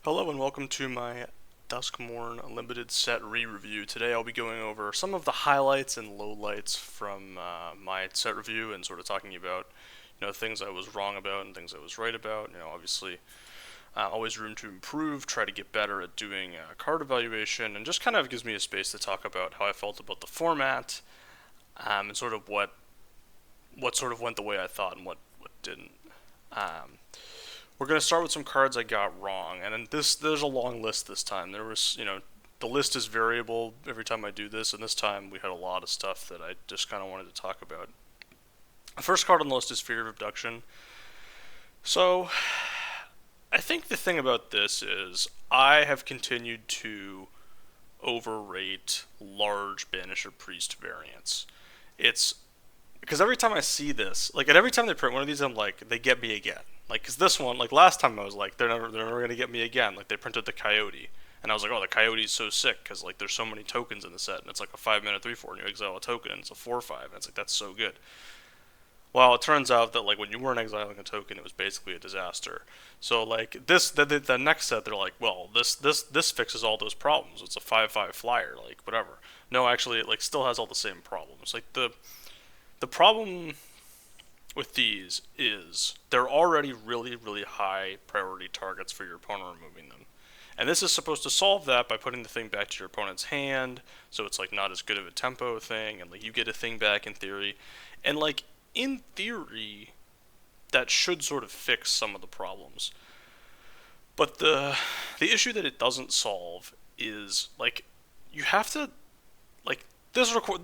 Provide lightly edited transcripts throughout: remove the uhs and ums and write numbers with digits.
Hello and welcome to my Duskmourn limited set re-review. Today I'll be going over some of the highlights and lowlights from my set review and sort of talking about, things I was wrong about and things I was right about. Obviously, always room to improve, try to get better at doing card evaluation, and just kind of gives me a space to talk about how I felt about the format, and sort of what sort of went the way I thought and what didn't. We're going to start with some cards I got wrong, and there's a long list this time. There was, the list is variable every time I do this, and this time we had a lot of stuff that I just kind of wanted to talk about. The first card on the list is Fear of Abduction. So, I think the thing about this is I have continued to overrate large Banisher Priest variants. It's because every time I see this, like, and every time they print one of these, I'm like, they get me again. Like, cause this one, like last time, I was like, they're never gonna get me again. Like, they printed the Coyote, and I was like, oh, the Coyote's so sick, cause like there's so many tokens in the set, and it's like a 5-mana 3/4, and you exile a token, and it's a 4/5, and it's like that's so good. Well, it turns out that like when you weren't exiling a token, it was basically a disaster. So like the next set, they're like, well, this fixes all those problems. It's a 5/5 flyer, like whatever. No, actually, it like still has all the same problems. Like the problem with these is they're already really, really high priority targets for your opponent removing them. And this is supposed to solve that by putting the thing back to your opponent's hand, so it's like not as good of a tempo thing, and like you get a thing back in theory. And like in theory, that should sort of fix some of the problems. But the issue that it doesn't solve is like you have to like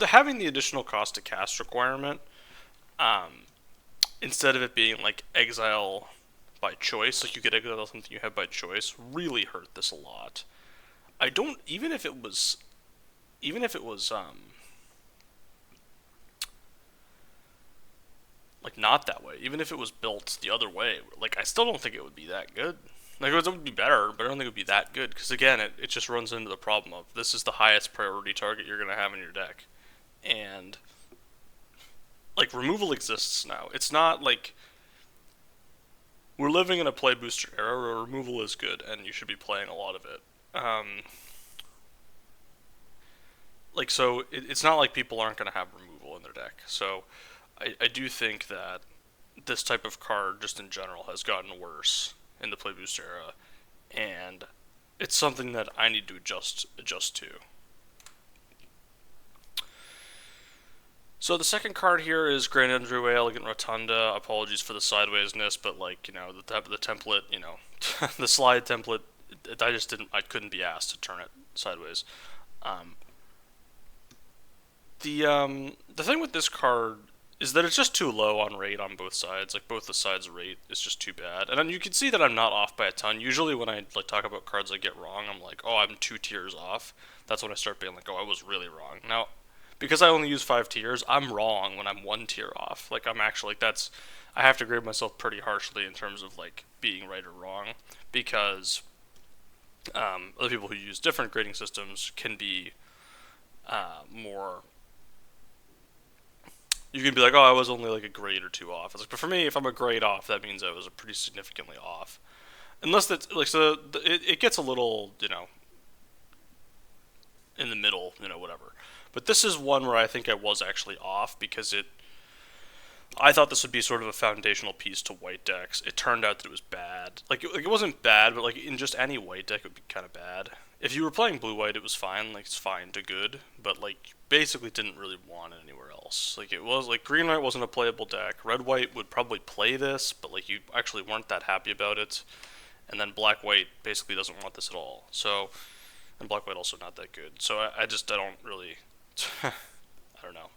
having the additional cost to cast requirement, um, instead of it being like exile by choice, like you get exile something you have by choice, really hurt this a lot. I don't even if it was like not that way, even if it was built the other way, like I still don't think it would be that good. Like it would be better, but I don't think it would be that good because again, it just runs into the problem of this is the highest priority target you're gonna have in your deck, and like removal exists now. It's not like we're living in a play booster era where removal is good and you should be playing a lot of it. It's not like people aren't going to have removal in their deck. So I do think that this type of card, just in general, has gotten worse in the play booster era, and it's something that I need to adjust to. So the second card here is Grand Entryway, Elegant Rotunda. Apologies for the sidewaysness, but like the template, the slide template, I couldn't be asked to turn it sideways. Um, the thing with this card is that it's just too low on rate on both sides. Like both the sides' rate is just too bad, and then you can see that I'm not off by a ton. Usually when I like talk about cards I get wrong, I'm like, oh, I'm 2 tiers off. That's when I start being like, oh, I was really wrong. Now because I only use 5 tiers, I'm wrong when I'm 1 tier off. Like I'm actually I have to grade myself pretty harshly in terms of like being right or wrong because other people who use different grading systems can be more. You can be like, oh, I was only like a grade or two off. It's like, but for me, if I'm a grade off, that means I was pretty significantly off. Unless that's like it gets a little in the middle, whatever. But this is one where I think I was actually off because I thought this would be sort of a foundational piece to white decks. It turned out that it was bad. Like it wasn't bad, but like in just any white deck, it would be kind of bad. If you were playing blue-white, it was fine. Like it's fine to good, but like you basically didn't really want it anywhere else. Like it was like green-white wasn't a playable deck. Red-white would probably play this, but like you actually weren't that happy about it. And then black-white basically doesn't want this at all. So, and black-white also not that good. So I don't really. I don't know.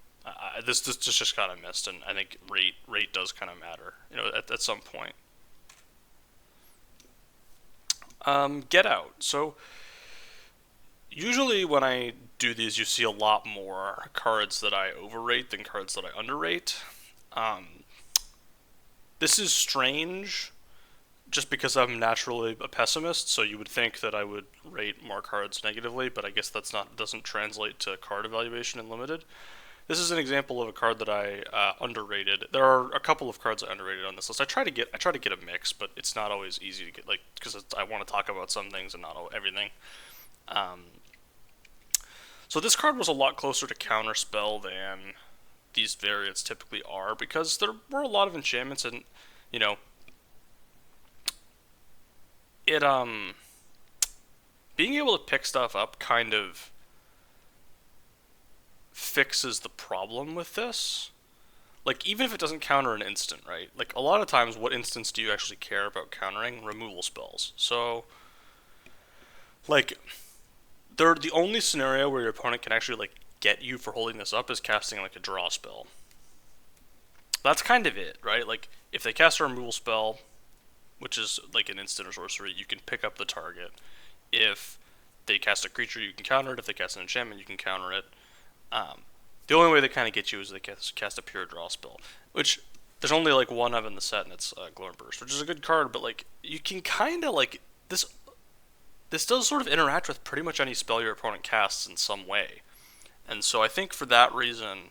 This just kind of missed, and I think rate does kind of matter, at some point. Get Out. So usually when I do these, you see a lot more cards that I overrate than cards that I underrate. This is strange, just because I'm naturally a pessimist. So you would think that I would rate more cards negatively, but I guess doesn't translate to card evaluation in limited. this is an example of a card that I underrated. There are a couple of cards I underrated on this list. I try to get a mix, but it's not always easy to get, like, because I want to talk about some things and not everything. Um, so this card was a lot closer to Counterspell than these variants typically are, because there were a lot of enchantments, and you know, it being able to pick stuff up kind of fixes the problem with this. Like, even if it doesn't counter an instant, right? Like, a lot of times, what instants do you actually care about countering? Removal spells. So, like, they're the only scenario where your opponent can actually, like, get you for holding this up is casting, like, a draw spell. That's kind of it, right? Like, if they cast a removal spell, which is, like, an instant or sorcery, you can pick up the target. If they cast a creature, you can counter it. If they cast an enchantment, you can counter it. The only way they kind of get you is they cast a pure draw spell, which there's only like one of in the set, and it's Glowing Burst, which is a good card. But like, you can kind of like this. This does sort of interact with pretty much any spell your opponent casts in some way, and so I think for that reason,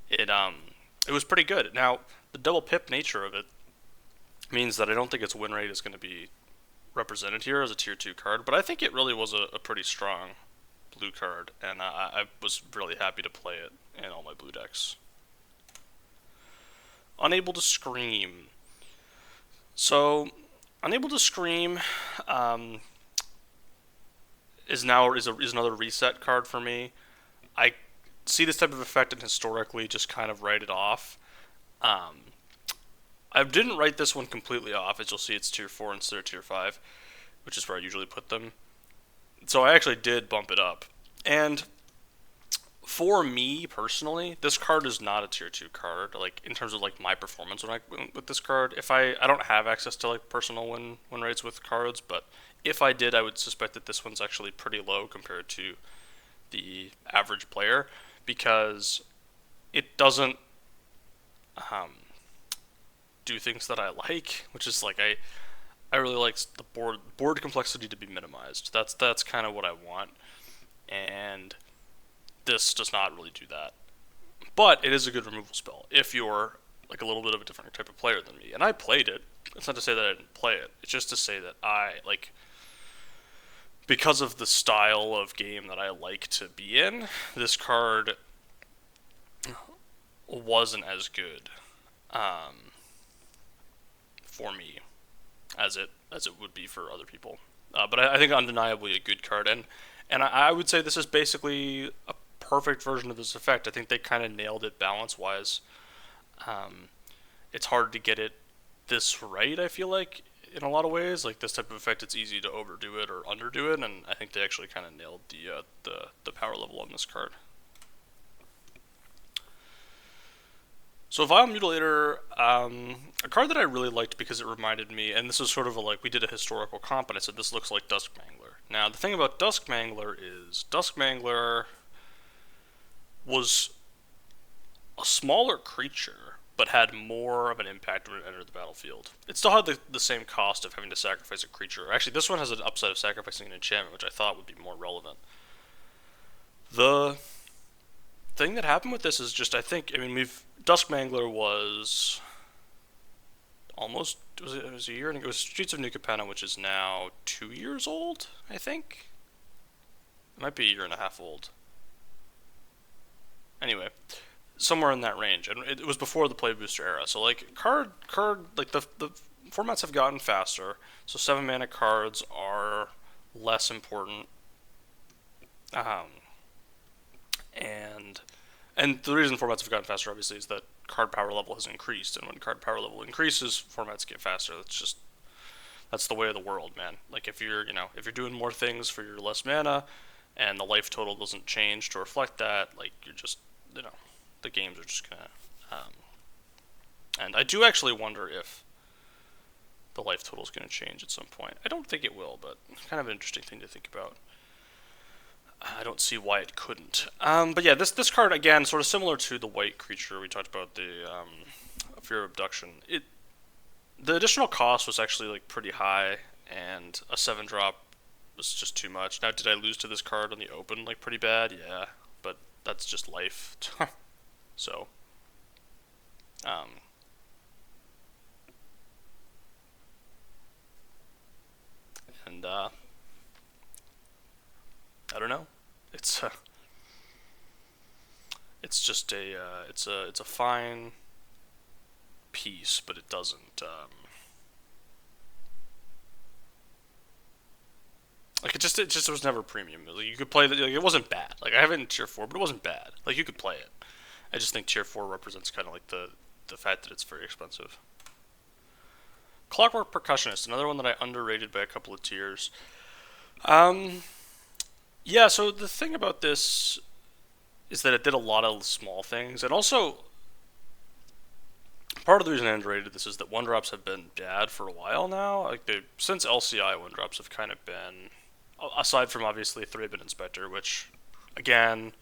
it was pretty good. Now, the double pip nature of it means that I don't think its win rate is going to be represented here as a tier 2 card, but I think it really was a pretty strong blue card, and I was really happy to play it in all my blue decks. Unable to Scream. So, Unable to Scream is another reset card for me. I see this type of effect and historically just kind of write it off. I didn't write this one completely off, as you'll see it's tier 4 instead of tier 5, which is where I usually put them. So I actually did bump it up. And for me personally, this card is not a tier 2 card, like in terms of like my performance when I went with this card. If I don't have access to like personal win rates with cards, but if I did, I would suspect that this one's actually pretty low compared to the average player, because it doesn't do things that I like, which is like I really like the board complexity to be minimized. That's kind of what I want, and this does not really do that. But it is a good removal spell if you're like a little bit of a different type of player than me. And I played it. It's not to say that I didn't play it. It's just to say that I like, because of the style of game that I like to be in, this card wasn't as good for me as it would be for other people. But I think undeniably a good card, and I would say this is basically a perfect version of this effect. I think they kind of nailed it balance-wise. It's hard to get it this right, I feel like, in a lot of ways. Like, this type of effect, it's easy to overdo it or underdo it, and I think they actually kind of nailed the power level on this card. So Vile Mutilator, a card that I really liked because it reminded me, and this is sort of like, we did a historical comp, and I said this looks like Duskmangler. Now, the thing about Duskmangler is, Duskmangler was a smaller creature, but had more of an impact when it entered the battlefield. It still had the same cost of having to sacrifice a creature. Actually, this one has an upside of sacrificing an enchantment, which I thought would be more relevant. The thing that happened with this is just, I think, I mean, Duskmangler was almost, it was a year, and it was Streets of New Capenna, which is now 2 years old, I think. It might be a year and a half old. Anyway, somewhere in that range, and it was before the play booster era. So like card like the formats have gotten faster, so 7 mana cards are less important. And the reason formats have gotten faster, obviously, is that card power level has increased, and when card power level increases, formats get faster. That's the way of the world, man. Like, if you're doing more things for your less mana, and the life total doesn't change to reflect that, like, you're just, the games are just gonna, and I do actually wonder if the life total is gonna change at some point. I don't think it will, but it's kind of an interesting thing to think about. I don't see why it couldn't. But yeah, this card, again, sort of similar to the white creature we talked about, the Fear of Abduction. The additional cost was actually like pretty high, and a 7-drop was just too much. Now, did I lose to this card on the open like pretty bad? Yeah, but that's just life. So, um, and I don't know. It's it's just it's a fine piece, but it doesn't like it just was never premium. Like, you could play like, it wasn't bad. Like, I have it in tier 4, but it wasn't bad. Like, you could play it. I just think tier 4 represents kind of like the fact that it's very expensive. Clockwork Percussionist, another one that I underrated by a couple of tiers. Um, yeah. So the thing about this is that it did a lot of small things, and also part of the reason I underrated this is that one drops have been bad for a while now. Like, they since LCI, one drops have kind of been, aside from obviously 3-bit Inspector, which again,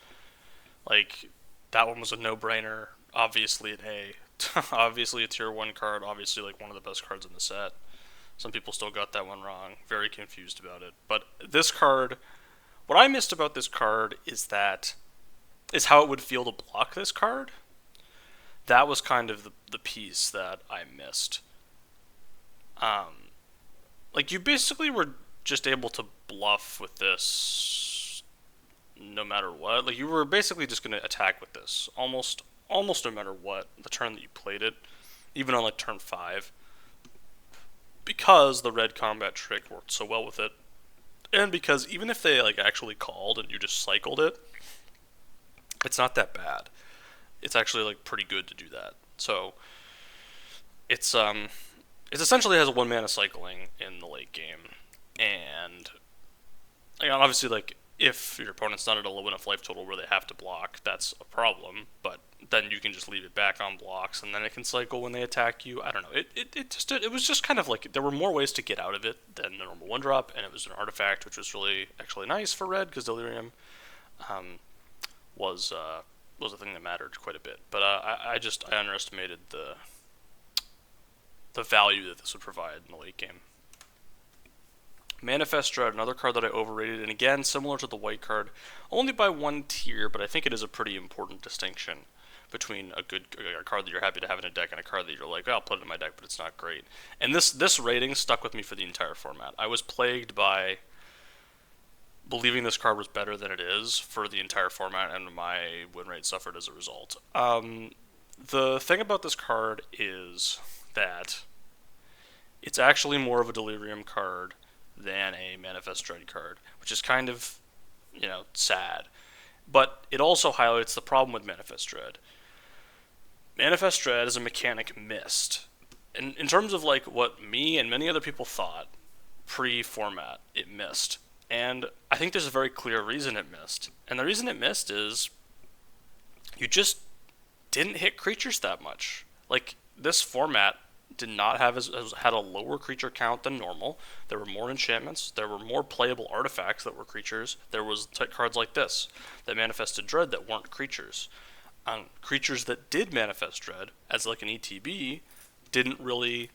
like, that one was a no-brainer. Obviously an A, obviously a tier 1 card, obviously like one of the best cards in the set. Some people still got that one wrong. Very confused about it. But this card, what I missed about this card is how it would feel to block this card. That was kind of the piece that I missed. Um, like, you basically were just able to bluff with this no matter what. Like, you were basically just going to attack with this almost no matter what the turn that you played it, even on like turn 5, because the red combat trick worked so well with it, and because even if they like actually called and you just cycled it, it's not that bad. It's actually like pretty good to do that. So it's it essentially has a 1 mana cycling in the late game, and obviously, like, if your opponent's not at a low enough life total where they have to block, that's a problem. But then you can just leave it back on blocks, and then it can cycle when they attack you. I don't know. It was just kind of like there were more ways to get out of it than the normal 1-drop, and it was an artifact, which was really actually nice for red because Delirium um, was was a thing that mattered quite a bit. But I underestimated the value that this would provide in the late game. Manifest Dread, another card that I overrated, and again, similar to the white card, only by 1 tier, but I think it is a pretty important distinction between a card that you're happy to have in a deck and a card that you're like, oh, I'll put it in my deck, but it's not great. And this rating stuck with me for the entire format. I was plagued by believing this card was better than it is for the entire format, and my win rate suffered as a result. The thing about this card is that it's actually more of a Delirium card than a Manifest Dread card, which is kind of, sad. But it also highlights the problem with Manifest Dread. Manifest Dread is a mechanic missed. In terms of like what me and many other people thought pre-format, it missed. And I think there's a very clear reason it missed. And the reason it missed is you just didn't hit creatures that much. Like, this format did not have had a lower creature count than normal. There were more enchantments. There were more playable artifacts that were creatures. There was cards like this that manifested dread that weren't creatures. Creatures that did manifest dread as like an ETB don't really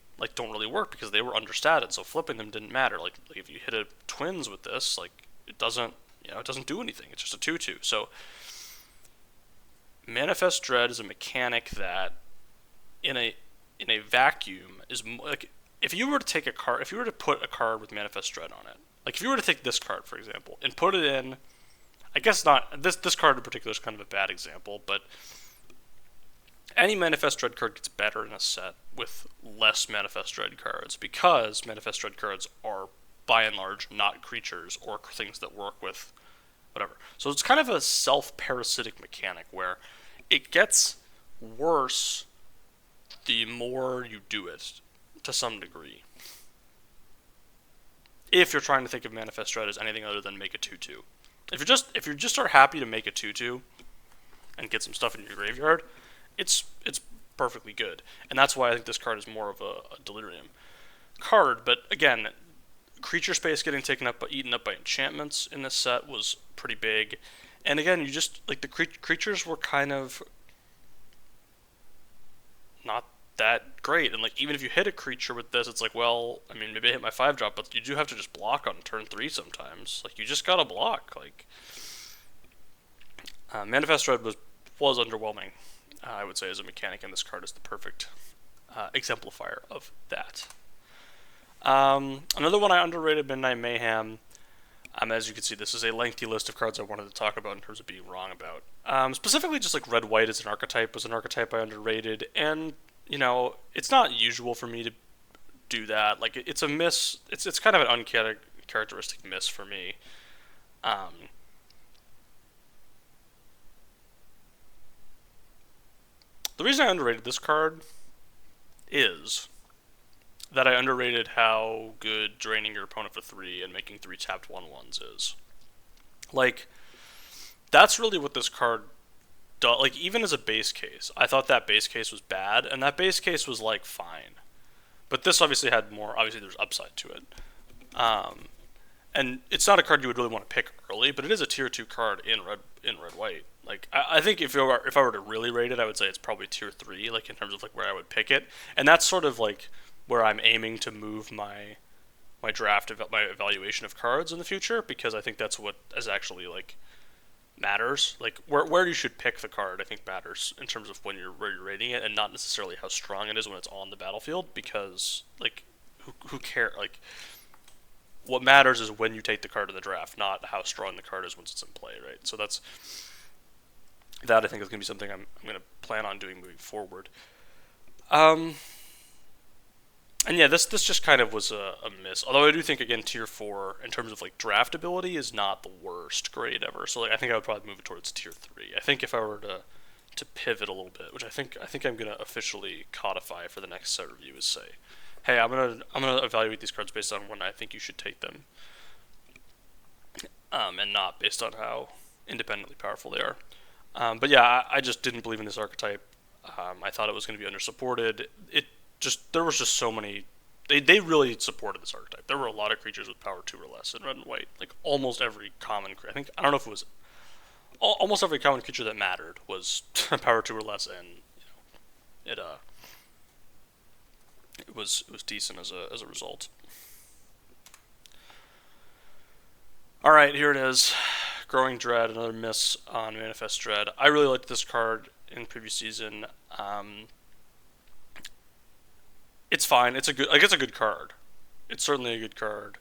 work because they were understated. So flipping them didn't matter. Like if you hit a twins with this, like it doesn't do anything. It's just a 2/2. So manifest dread is a mechanic that in a vacuum is like, if you were to take a card, if you were to put a card with Manifest Dread on it, like if you were to take this card, for example, and put it in, I guess not, this card in particular is kind of a bad example, but any Manifest Dread card gets better in a set with less Manifest Dread cards, because Manifest Dread cards are, by and large, not creatures or things that work with whatever. So it's kind of a self-parasitic mechanic where it gets worse the more you do it, to some degree. If you're trying to think of Manifest Dread as anything other than make a 2/2. If you just are happy to make a 2/2 and get some stuff in your graveyard, it's perfectly good. And that's why I think this card is more of a Delirium card. But again, creature space getting eaten up by enchantments in this set was pretty big. And again, you just, like, the creatures were kind of not that great. And like, even if you hit a creature with this, it's like, well, I mean, maybe I hit my 5-drop, but you do have to just block on turn 3 sometimes. Like, you just gotta block. Like, Manifest Dread was underwhelming, I would say, as a mechanic, and this card is the perfect exemplifier of that. Another one I underrated, Midnight Mayhem. As you can see, this is a lengthy list of cards I wanted to talk about in terms of being wrong about. Specifically, just like Red-White as an archetype was an archetype I underrated, and it's not usual for me to do that. Like, it's a miss. It's kind of an uncharacteristic miss for me. The reason I underrated this card is that I underrated how good draining your opponent for 3 and making 3 tapped 1/1s is. Like, that's really what this card does. Like, even as a base case, I thought that base case was bad, and that base case was, like, fine. But this obviously had more, obviously there's upside to it. And it's not a card you would really want to pick early, but it is a tier 2 card in red white. Like, I think if I were to really rate it, I would say it's probably tier 3, like in terms of like where I would pick it. And that's sort of like where I'm aiming to move my draft of my evaluation of cards in the future, because I think that's what is actually like matters. Like where you should pick the card, I think matters in terms of where you're rating it, and not necessarily how strong it is when it's on the battlefield, because like who cares? Like, what matters is when you take the card in the draft, not how strong the card is once it's in play, right? So that I think is going to be something I'm going to plan on doing moving forward. And yeah, this just kind of was a miss. Although I do think, again, tier 4 in terms of like draftability is not the worst grade ever. So like I think I would probably move it towards tier 3. I think if I were to pivot a little bit, which I think I'm going to officially codify for the next set review, is say, hey, I'm gonna evaluate these cards based on when I think you should take them, and not based on how independently powerful they are. But yeah, I just didn't believe in this archetype. I thought it was going to be undersupported. There was just so many. They really supported this archetype. There were a lot of creatures with power 2 or less in red and white. Like almost every common. I don't know if it was almost every common creature that mattered was power 2 or less, and it was decent as a result. All right, here it is. Growing Dread, another miss on Manifest Dread. I really liked this card in previous season. It's fine. It's a good card. It's certainly a good card.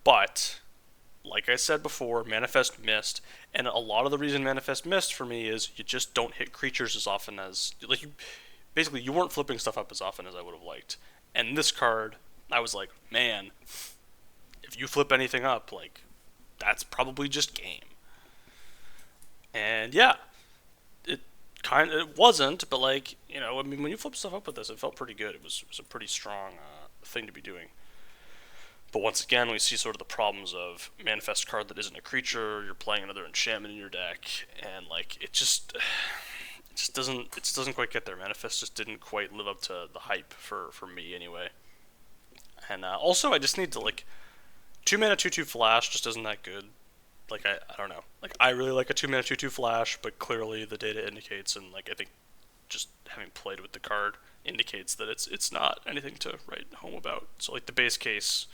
But like I said before, Manifest missed, and a lot of the reason Manifest missed for me is you just don't hit creatures as often as you weren't flipping stuff up as often as I would have liked. And this card, I was like, man, if you flip anything up, like, that's probably just game. And yeah, it wasn't, but like, I mean, when you flip stuff up with this, it felt pretty good. It was a pretty strong thing to be doing. But once again, we see sort of the problems of Manifest card that isn't a creature. You're playing another enchantment in your deck, and like it just doesn't quite get there. Manifest just didn't quite live up to the hype for me anyway. And also, I just need to 2-mana 2/2 flash just isn't that good. Like I don't know. Like I really like a 2-mana 2/2 flash, but clearly the data indicates, and like I think just having played with the card indicates that it's not anything to write home about. So like the base case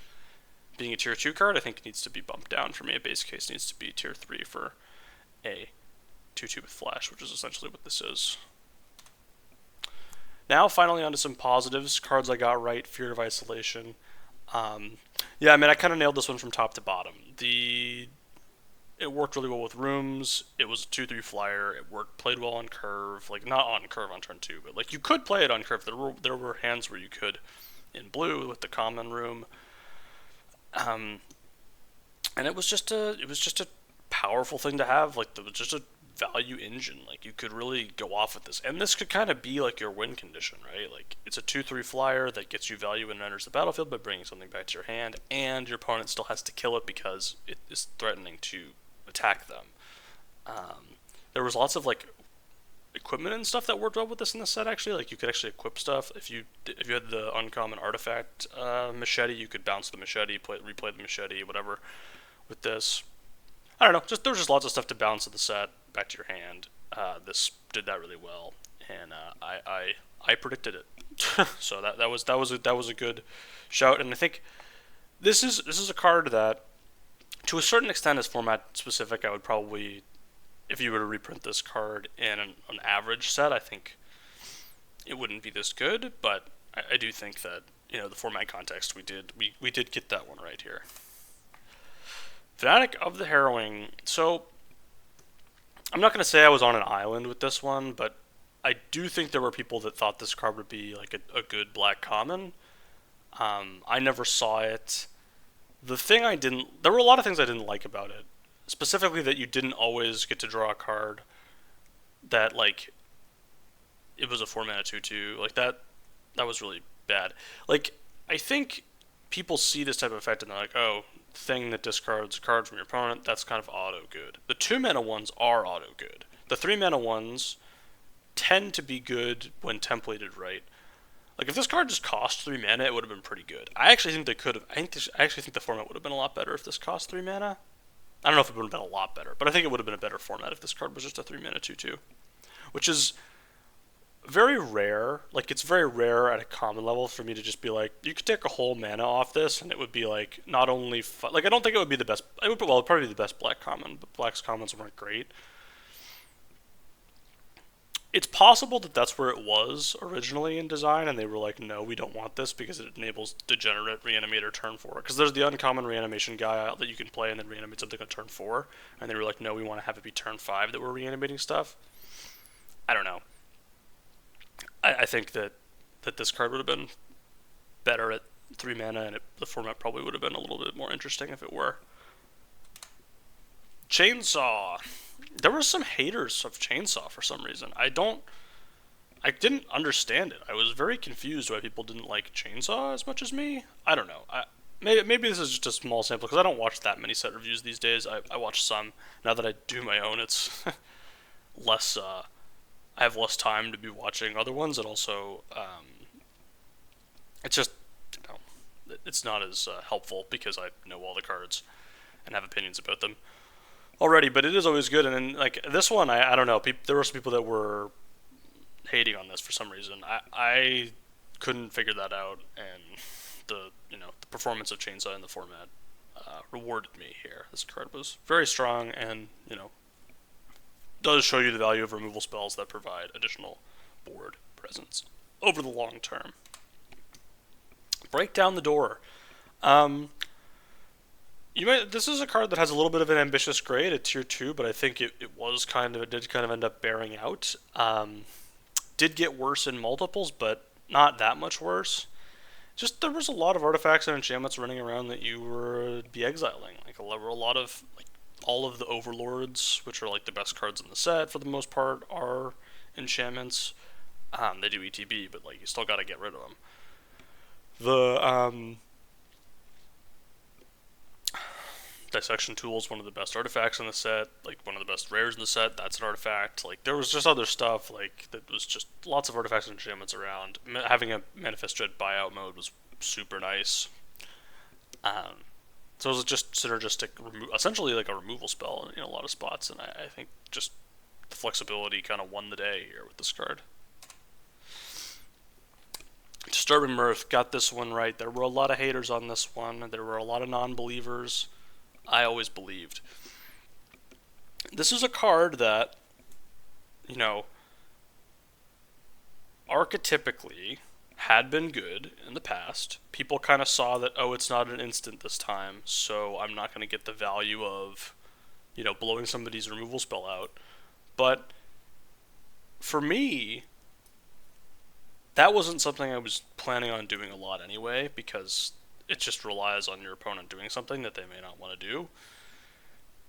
being a tier 2 card, I think needs to be bumped down for me. A base case needs to be tier 3 for a 2/2 with flash, which is essentially what this is. Now, finally, onto some positives. Cards I got right: Fear of Isolation. Yeah, I mean, I kind of nailed this one from top to bottom. It worked really well with rooms. It was a 2/3 flyer. It played well on curve. Like, not on curve on turn 2, but like you could play it on curve. There were hands where you could, in blue with the common room. And it was just a powerful thing to have. Like, it was just a value engine. Like, you could really go off with this, and this could kind of be like your win condition, right? Like, it's a 2/3 flyer that gets you value when it enters the battlefield by bringing something back to your hand, and your opponent still has to kill it because it is threatening to attack them. There was lots of like equipment and stuff that worked well with this in the set. Actually, like you could actually equip stuff. If you had the uncommon artifact machete, you could bounce the machete, replay the machete, whatever. With this, I don't know. There was just lots of stuff to bounce to the set back to your hand. This did that really well, and I predicted it. So that was a good shout. And I think this is a card that To a certain extent, as format specific, I would probably, if you were to reprint this card in an average set, I think it wouldn't be this good. But I do think that, the format context, we did get that one right here. Fanatic of the Harrowing. So I'm not going to say I was on an island with this one, but I do think there were people that thought this card would be like a good black common. I never saw it. There were a lot of things I didn't like about it. Specifically that you didn't always get to draw a card that, like, it was a 4-mana 2/2. Like, that was really bad. Like, I think people see this type of effect and they're like, oh, thing that discards a card from your opponent, that's kind of auto good. The 2-mana ones are auto good. The 3-mana ones tend to be good when templated right. Like, if this card just cost 3 mana, it would have been pretty good. I actually think they could have. I actually think the format would have been a lot better if this cost 3 mana. I don't know if it would have been a lot better, but I think it would have been a better format if this card was just a 3 mana 2/2, which is very rare. Like, it's very rare at a common level for me to just be like, you could take a whole mana off this, and it would be like not only like, I don't think it would be the best. It would probably be the best black common, but black's commons weren't great. It's possible that that's where it was originally in design, and they were like, no, we don't want this because it enables Degenerate Reanimator turn 4. Because there's the uncommon reanimation guy that you can play and then reanimate something on turn 4, and they were like, no, we want to have it be turn 5 that we're reanimating stuff. I don't know. I think that this card would have been better at 3 mana, and the format probably would have been a little bit more interesting if it were. Chainsaw. There were some haters of Chainsaw for some reason. I didn't understand it. I was very confused why people didn't like Chainsaw as much as me. I don't know. Maybe this is just a small sample, because I don't watch that many set reviews these days. I watch some. Now that I do my own, it's less, I have less time to be watching other ones, and also, it's just, it's not as helpful because I know all the cards and have opinions about them already, but it is always good. And then, like, this one, I don't know, there were some people that were hating on this for some reason. I couldn't figure that out, and the performance of Chainsaw in the format rewarded me here. This card was very strong, and does show you the value of removal spells that provide additional board presence over the long term. Break Down the Door. This is a card that has a little bit of an ambitious grade at tier 2, but I think it did kind of end up bearing out. Did get worse in multiples, but not that much worse. Just there was a lot of artifacts and enchantments running around that you would be exiling. Like, there were a lot of, like, all of the overlords, which are like the best cards in the set for the most part, are enchantments. They do ETB, but like you still got to get rid of them. The Dissection Tool is one of the best artifacts in the set, like one of the best rares in the set. That's an artifact. Like, there was just other stuff, like, that was just lots of artifacts and enchantments around. Having a Manifest Dread buyout mode was super nice. So it was just synergistic, essentially like a removal spell in a lot of spots, and I think just the flexibility kind of won the day here with this card. Disturbing Mirth got this one right. There were a lot of haters on this one. There were a lot of non-believers. I always believed. This is a card that, archetypically had been good in the past. People kind of saw that, oh, it's not an instant this time, so I'm not going to get the value of, blowing somebody's removal spell out. But for me, that wasn't something I was planning on doing a lot anyway, because it just relies on your opponent doing something that they may not want to do.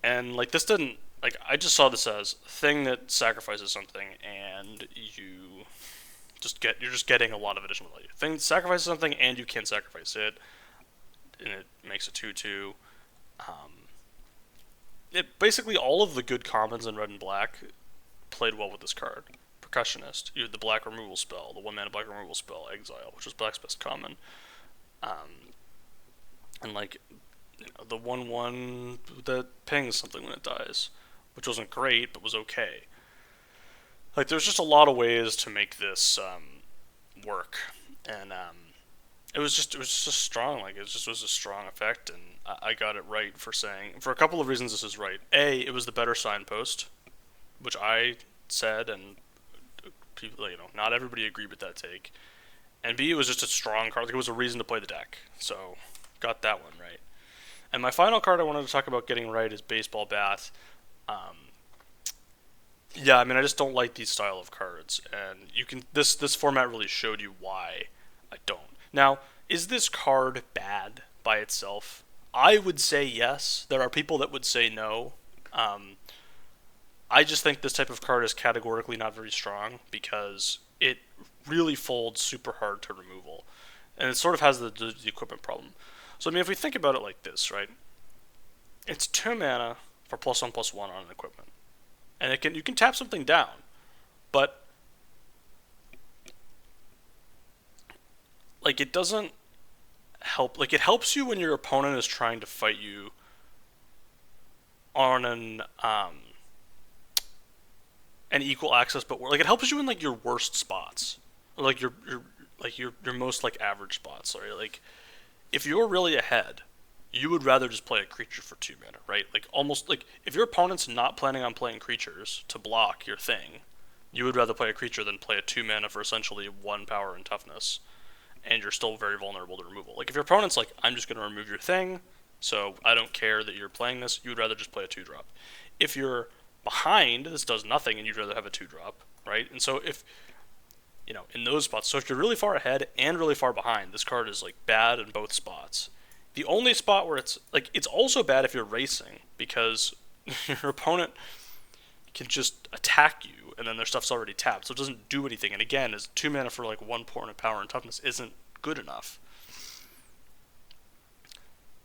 And, like, this didn't, like, I just saw this as a thing that sacrifices something, and you're just getting a lot of additional value. Thing sacrifices something, and you can sacrifice it, and it makes a 2/2. It basically, all of the good commons in red and black played well with this card. Percussionist, you had the black removal spell, the 1-mana black removal spell, Exile, which was black's best common. And, like, the 1/1 that pings something when it dies, which wasn't great, but was okay. Like, there's just a lot of ways to make this work. And it was just strong. Like it just was a strong effect, and I got it right for saying for a couple of reasons this is right. A, it was the better signpost, which I said, and people, not everybody agreed with that take. And B, it was just a strong card. Like it was a reason to play the deck. So got that one right. And my final card I wanted to talk about getting right is Baseball Bat. Um, yeah, I mean I just don't like these style of cards, and this format really showed you why I don't. Now, is this card bad by itself? I would say yes. There are people that would say no. Um, I just think this type of card is categorically not very strong because it really folds super hard to removal, and it sort of has the equipment problem. So I mean, if we think about it like this, right? It's 2 mana for +1/+1 on an equipment, and you can tap something down, but like it doesn't help. Like it helps you when your opponent is trying to fight you on an equal access, but like it helps you in like your worst spots, or like your most like average spots. Sorry, like if you're really ahead, you would rather just play a creature for 2 mana, right? Like almost like if your opponent's not planning on playing creatures to block your thing, you would rather play a creature than play a 2 mana for essentially 1 power and toughness, and you're still very vulnerable to removal. Like if your opponent's like, I'm just going to remove your thing, so I don't care that you're playing this, you would rather just play a 2 drop. If you're behind, this does nothing, and you'd rather have a 2 drop, right? And so if in those spots, so if you're really far ahead and really far behind, this card is like bad in both spots. The only spot where it's also bad if you're racing because your opponent can just attack you and then their stuff's already tapped, so it doesn't do anything. And again, is 2 mana for like 1 point of power and toughness isn't good enough.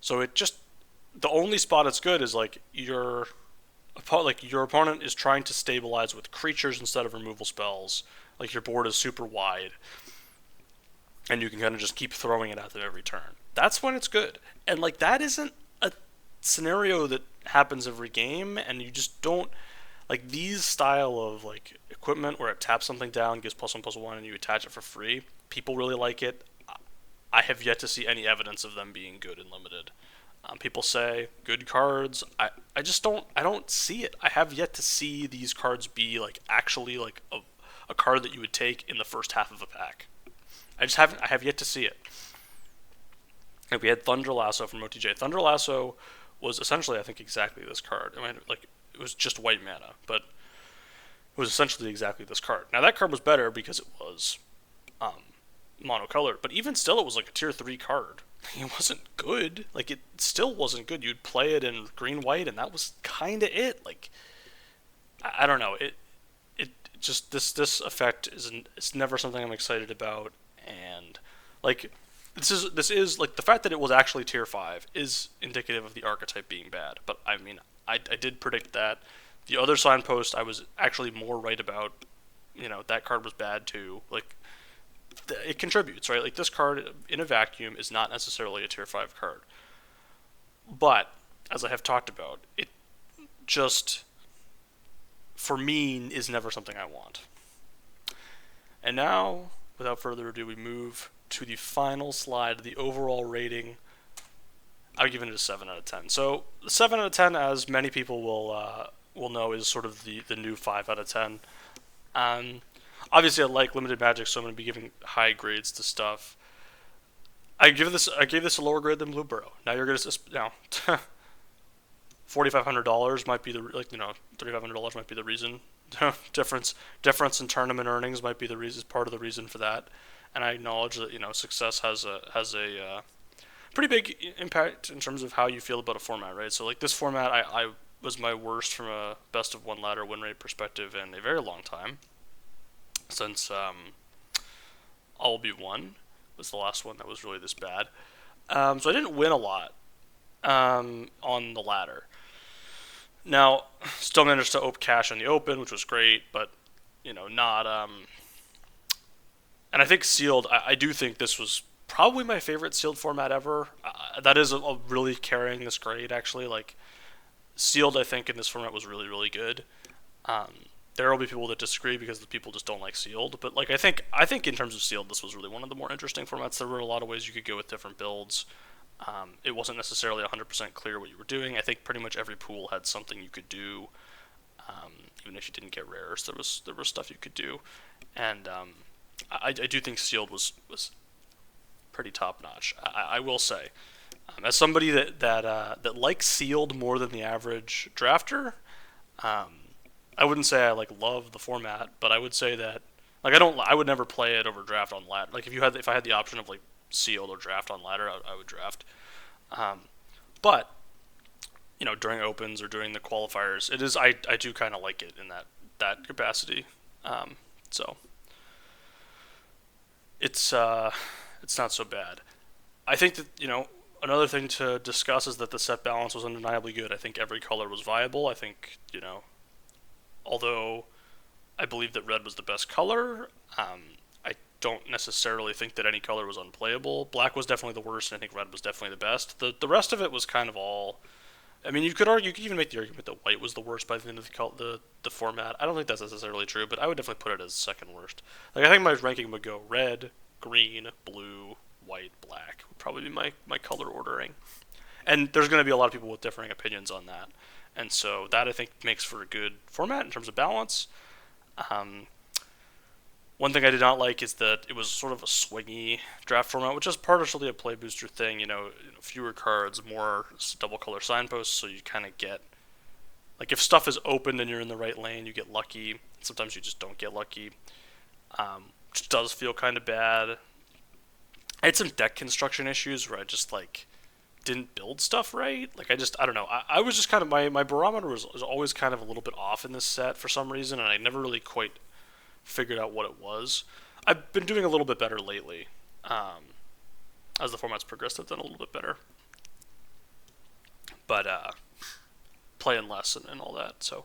So the only spot it's good is like your opponent is trying to stabilize with creatures instead of removal spells. Like your board is super wide, and you can kind of just keep throwing it at them every turn. That's when it's good. And like that isn't a scenario that happens every game, and you just don't like these style of like equipment where it taps something down, gives +1/+1, and you attach it for free. People really like it. I have yet to see any evidence of them being good in limited. People say good cards. I just don't see it. I have yet to see these cards be like actually like a card that you would take in the first half of a pack. I have yet to see it. Like we had Thunder Lasso from OTJ. Thunder Lasso was essentially, I think, exactly this card. I mean, like it was just white mana, but it was essentially exactly this card. Now that card was better because it was monocolored, but even still, it was like a tier 3 card. It wasn't good. Like it still wasn't good. You'd play it in green white, and that was kind of it. Like I don't know. It just this effect isn't. It's never something I'm excited about, and like this is like the fact that it was actually tier 5 is indicative of the archetype being bad. But I mean, I did predict that. The other signpost I was actually more right about. That card was bad too. Like it contributes, right? Like this card in a vacuum is not necessarily a tier 5 card. But as I have talked about, it just for me is never something I want. And now, without further ado, we move to the final slide, the overall rating. I've given it a 7 out of 10. So 7 out of 10, as many people will know, is sort of the new 5 out of 10. Obviously, I like limited Magic, so I'm going to be giving high grades to stuff. I gave this a lower grade than Blue Burrow. Now you're going to $4,500 might be $3,500 might be the reason. difference in tournament earnings might be the reason, part of the reason for that. And I acknowledge that success has a pretty big impact in terms of how you feel about a format, right? So like this format, I was my worst from a best of one ladder win rate perspective in a very long time. Since All Be One was the last one that was really this bad. So I didn't win a lot on the ladder. Now, still managed to cash in the open, which was great, but not. And I think sealed. I do think this was probably my favorite sealed format ever. That is a really carrying this grade actually. Like sealed, I think in this format was really really good. There will be people that disagree because the people just don't like sealed. But like I think in terms of sealed, this was really one of the more interesting formats. There were a lot of ways you could go with different builds. It wasn't necessarily 100% clear what you were doing. I think pretty much every pool had something you could do, even if you didn't get rares. There was stuff you could do, and I do think sealed was pretty top notch. I will say, as somebody that likes sealed more than the average drafter, I wouldn't say I like love the format, but I would say that like I would never play it over draft on ladder. Like if I had the option of like sealed or draft on ladder, I would draft. Um, but during opens or during the qualifiers, it is I do kind of like it in that capacity. So it's not so bad. I think that another thing to discuss is that the set balance was undeniably good. I think every color was viable. I think although I believe that red was the best color, I don't necessarily think that any color was unplayable. Black was definitely the worst, and I think red was definitely the best. The rest of it was kind of all. I mean, you could even make the argument that white was the worst by the end of the format. I don't think that's necessarily true, but I would definitely put it as second worst. Like I think my ranking would go red, green, blue, white, black would probably be my color ordering. And there's going to be a lot of people with differing opinions on that. And so that I think makes for a good format in terms of balance. Um, One thing I did not like is that it was sort of a swingy draft format, which is partially a play booster thing. Fewer cards, more double color signposts, so you kind of get like if stuff is open and you're in the right lane, you get lucky. Sometimes you just don't get lucky, which does feel kind of bad. I had some deck construction issues where I just like didn't build stuff right. Like I don't know. I was just kind of my barometer was always kind of a little bit off in this set for some reason, and I never really quite figured out what it was. I've been doing a little bit better lately. As the format's progressed, I've done a little bit better. But playing less and all that. So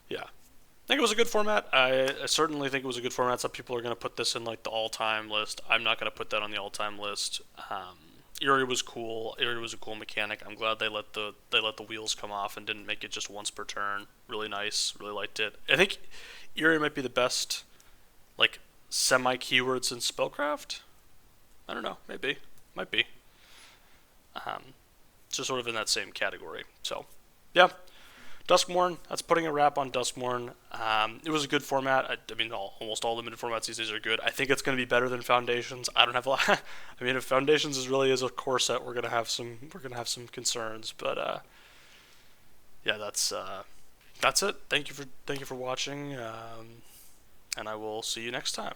yeah, I think it was a good format. I certainly think it was a good format. Some people are going to put this in like the all-time list. I'm not going to put that on the all-time list. Eerie was cool. Eerie was a cool mechanic. I'm glad they let the wheels come off and didn't make it just once per turn. Really nice. Really liked it. I think Eerie might be the best like semi-keyword since Spellcraft. I don't know. Maybe. Might be. Just sort of in that same category. So yeah. Duskmourn, that's putting a wrap on Duskmourn. It was a good format. I mean, almost all limited formats these days are good. I think it's going to be better than Foundations. I don't have a lot. I mean, if Foundations really is a core set, we're gonna have some concerns. But yeah, that's it. Thank you for watching, and I will see you next time.